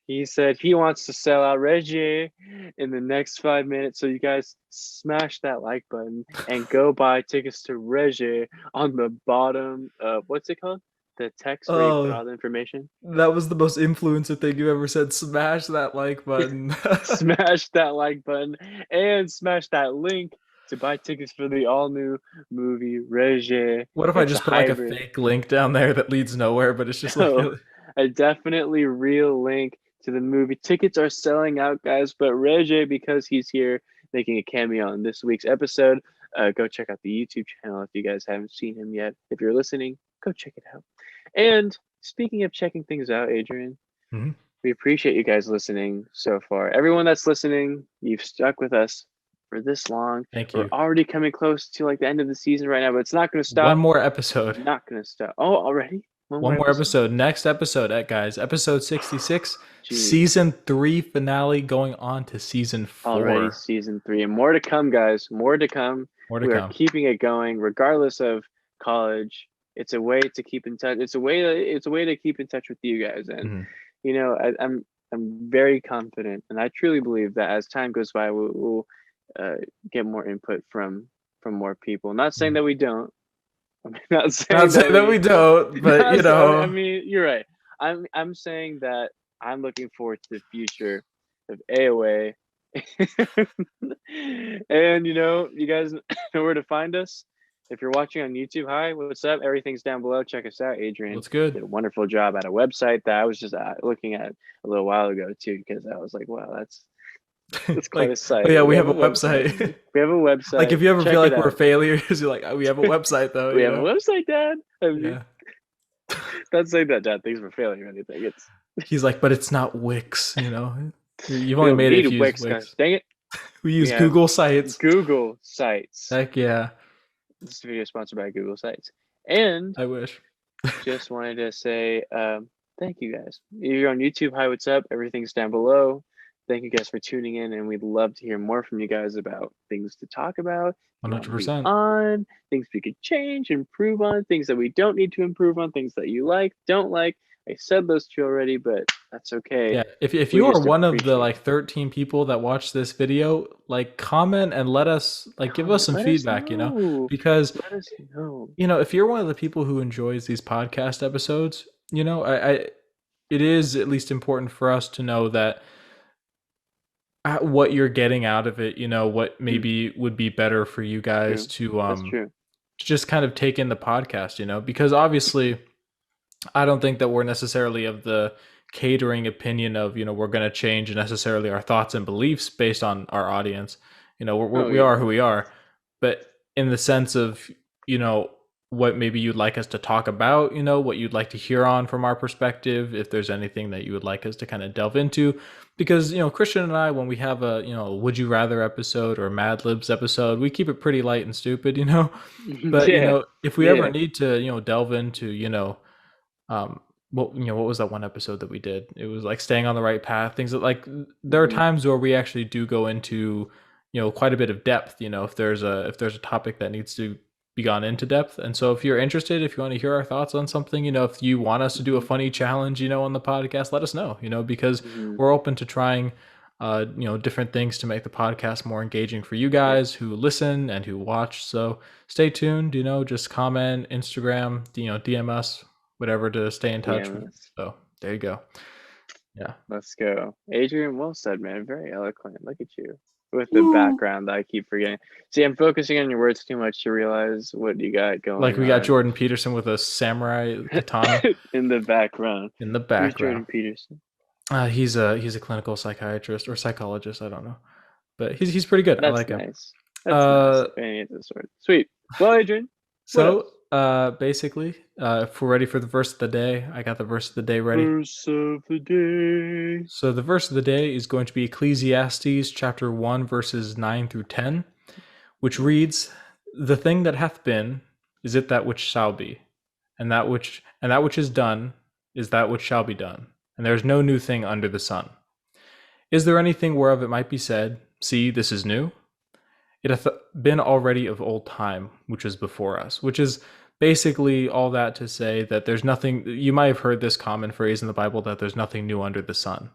B: He said he wants to sell out Reggie in the next 5 minutes. So you guys smash that like button and go buy tickets to Reggie on the bottom of what's it called? The text where you put all the information.
A: That was the most influencer thing you ever said. Smash that like button.
B: Smash that like button and smash that link to buy tickets for the all new movie Reggie.
A: What if I
B: It's
A: just
B: a
A: put like a
B: hybrid.
A: fake link down there that leads nowhere, but it's just like
B: A definitely real link to the movie. Tickets are selling out, guys, but Reggie, because he's here making a cameo on this week's episode, go check out the YouTube channel if you guys haven't seen him yet. If you're listening, go check it out. And speaking of checking things out, Adrian,
A: Mhm.
B: we appreciate you guys listening so far. Everyone that's listening, you've stuck with us for this long.
A: Thank
B: We're
A: you.
B: already coming close to like the end of the season right now, but it's not going to stop.
A: One more episode.
B: Not going to stop. Oh, already?
A: One more episode. Next episode, guys. Episode 66. Season 3 finale going on to season 4.
B: Already season 3. And more to come, guys. More to come.
A: More to
B: we
A: come.
B: Are keeping it going regardless of college. It's a way to keep in touch. It's a way to keep in touch with you guys. And I'm very confident, and I truly believe that as time goes by, we'll get more input from more people. Not saying that we don't. I'm not saying
A: that we don't, but
B: I mean, you're right. I'm saying that I'm looking forward to the future of AOA. And you guys know where to find us. If you're watching on YouTube, hi, what's up? Everything's down below. Check us out. Adrian
A: What's good?
B: Did a wonderful job at a website that I was just looking at a little while ago too, because I was like, wow, that's quite a site.
A: Oh yeah, we have a website.
B: We have a website.
A: Like if you ever feel like we're failures, you're like, oh, we have a website though.
B: We have a website, Dad.
A: Yeah.
B: Don't say that, Dad. Things for failure or anything.
A: He's like, but it's not Wix. You've only made it
B: Wix. Dang it.
A: We use Google Sites.
B: Google Sites.
A: Heck yeah.
B: This video is sponsored by Google Sites. And
A: I wish.
B: Just wanted to say thank you guys. If you're on YouTube, hi, what's up? Everything's down below. Thank you guys for tuning in, and we'd love to hear more from you guys about things to talk about.
A: 100%.
B: On things we could change, improve on, things that we don't need to improve on, things that you like, don't like. I said those two already, but that's okay.
A: Yeah, if you are one of the like 13 people that watch this video, like comment and let us give us some feedback, because
B: let us know.
A: If you're one of the people who enjoys these podcast episodes, it is at least important for us to know that what you're getting out of it, what maybe would be better for you guys to just kind of take in the podcast, because obviously I don't think that we're necessarily of the catering opinion of, we're going to change necessarily our thoughts and beliefs based on our audience. We are who we are, but in the sense of, what maybe you'd like us to talk about, what you'd like to hear on from our perspective, if there's anything that you would like us to kind of delve into, because, Christian and I, when we have a, would you rather episode or Mad Libs episode, we keep it pretty light and stupid, but, if we ever need to, delve into, what was that one episode that we did? It was like staying on the right path, things that there are times where we actually do go into, quite a bit of depth, if there's a topic that needs to be gone into depth. And so if you're interested, if you want to hear our thoughts on something, if you want us to do a funny challenge, on the podcast, let us know, because we're open to trying, different things to make the podcast more engaging for you guys who listen and who watch. So stay tuned, just comment, Instagram, DM us, whatever, to stay in touch. So there you go. Yeah.
B: Let's go. Adrian, well said, man. Very eloquent. Look at you. with the background that I keep forgetting. See, I'm focusing on your words too much to realize what you got
A: Like
B: going
A: we got
B: on
A: Jordan Peterson with a samurai katana
B: in the background.
A: in the
B: Who's
A: background.
B: Jordan Peterson?
A: He's a clinical psychiatrist or psychologist. I don't know, but he's pretty good. I
B: That's
A: like him.
B: nice. That's nice. If any of the sort. Sweet. Well, Adrian, what else?
A: So basically, if we're ready for the verse of the day, I got the verse of the day ready.
B: Verse of the day.
A: So the verse of the day is going to be Ecclesiastes chapter 1 verses 9 through 10, which reads, "The thing that hath been is it that which shall be, and that which is done is that which shall be done, and there is no new thing under the sun. Is there anything whereof it might be said, see, this is new? It hath been already of old time, which is before us," which is basically all that to say that there's nothing. You might have heard this common phrase in the Bible that there's nothing new under the sun.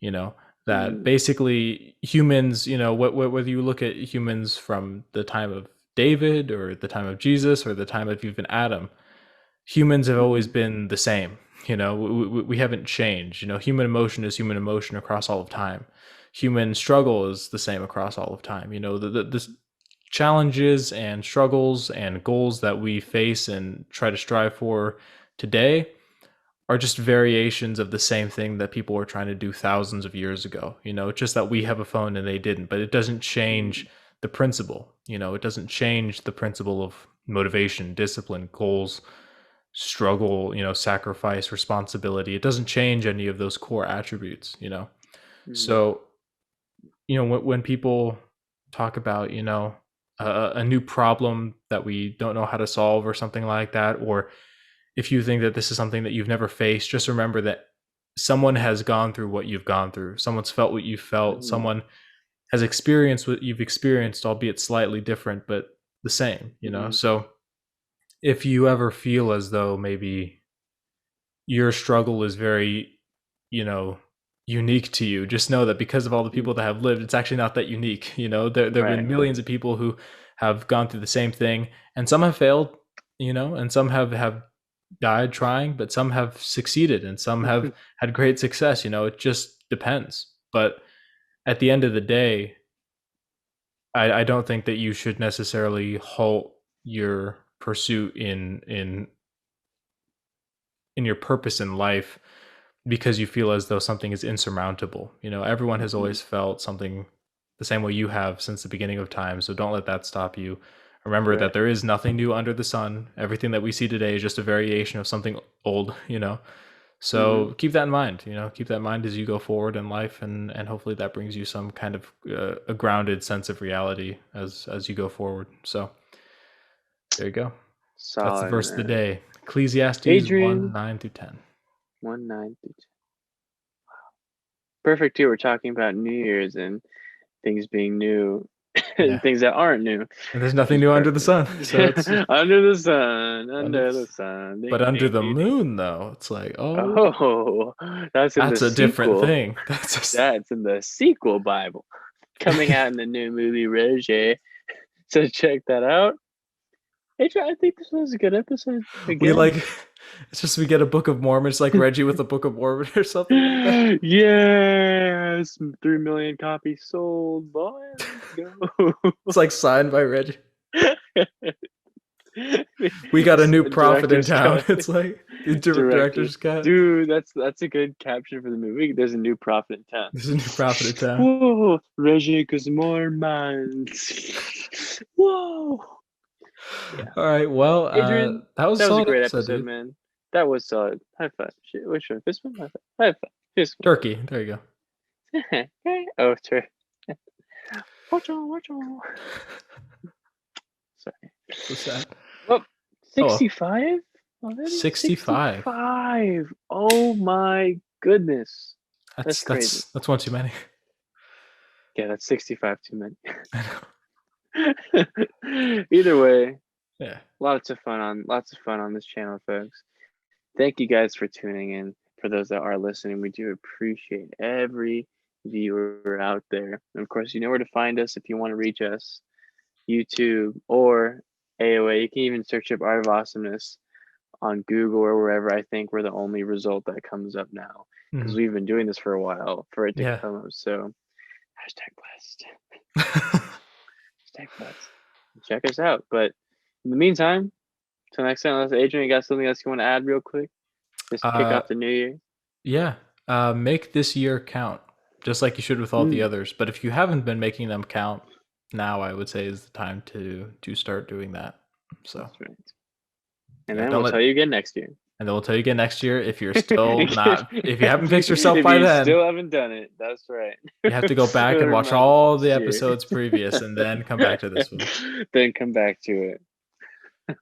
A: You know, that basically humans, whether you look at humans from the time of David or the time of Jesus or the time of even Adam, humans have always been the same. We haven't changed. Human emotion is human emotion across all of time. Human struggle is the same across all of time. The challenges and struggles and goals that we face and try to strive for today are just variations of the same thing that people were trying to do thousands of years ago. It's just that we have a phone and they didn't, but it doesn't change the principle. It doesn't change the principle of motivation, discipline, goals, struggle, sacrifice, responsibility. It doesn't change any of those core attributes. So, when people talk about, a new problem that we don't know how to solve or something like that, or if you think that this is something that you've never faced, just remember that someone has gone through what you've gone through. Someone's felt what you felt. Someone has experienced what you've experienced, albeit slightly different, but the same. So if you ever feel as though maybe your struggle is very, unique to you, just know that because of all the people that have lived, it's actually not that unique. There have been millions of people who have gone through the same thing, and some have failed, and some have died trying, but some have succeeded and some have had great success. It just depends. But at the end of the day, I don't think that you should necessarily halt your pursuit in your purpose in life because you feel as though something is insurmountable. Everyone has always felt something the same way you have since the beginning of time. So don't let that stop you. Remember that there is nothing new under the sun. Everything that we see today is just a variation of something old. So keep that in mind. Keep that in mind as you go forward in life, and hopefully that brings you some kind of a grounded sense of reality as you go forward. So there you go.
B: Solid,
A: that's the verse
B: man.
A: of the day. Ecclesiastes
B: Adrian,
A: 1:9 through 10.
B: 1:9 through 10. Perfect too. We're talking about New Year's and things being new and things that aren't new.
A: And there's nothing new under the sun. So it's
B: under the sun.
A: But under the moon, though, it's like,
B: that's in the
A: a different
B: sequel.
A: thing.
B: That's in the sequel Bible coming out in the new movie Roger. So check that out. Adrian, I think this was a good episode. Again.
A: It's just we get a Book of Mormon. It's like Reggie with the Book of Mormon or something like that.
B: Yes, 3 million copies sold, boy. Let's go.
A: It's like signed by Reggie. We got a new prophet in town. It's like director's cut.
B: Dude, that's a good caption for the movie. There's a new prophet in town.
A: There's a new prophet in town.
B: Whoa, Reggie goes Mormons. Whoa.
A: Yeah. All right. Well,
B: Adrian,
A: that was
B: a great episode,
A: dude.
B: man. That was solid. High five. Which one? This one? High five. High five. This one.
A: Turkey. There you
B: go. Oh, true. Watch on. Sorry.
A: So sad.
B: Well, 65?
A: 65.
B: Oh my goodness.
A: That's crazy. That's one too many.
B: Yeah, that's 65 too many. Either way,
A: yeah,
B: lots of fun on this channel, folks. Thank you guys for tuning in. For those that are listening, we do appreciate every viewer out there. And of course, you know where to find us if you want to reach us. YouTube or AOA. You can even search up Art of Awesomeness on Google or wherever. I think we're the only result that comes up now because we've been doing this for a while for it to come up. So blessed. Hashtag blessed. Check us out. But in the meantime, till next time, unless Adrian, you got something else you want to add real quick? Just kick off the new year.
A: Yeah. Make this year count, just like you should with all the others. But if you haven't been making them count, now I would say is the time to start doing that. So
B: that's right. And then we'll tell you again next year.
A: And then we'll tell you again next year if you're still not, if you haven't fixed yourself by then.
B: If you still haven't done it, that's right.
A: You have to go back and watch all the episodes previous and then come back to this one.
B: Then come back to it.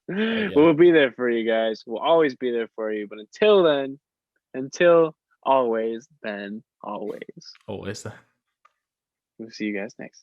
B: Yeah. We'll be there for you guys. We'll always be there for you. But until then, always then.
A: Always then.
B: We'll see you guys next.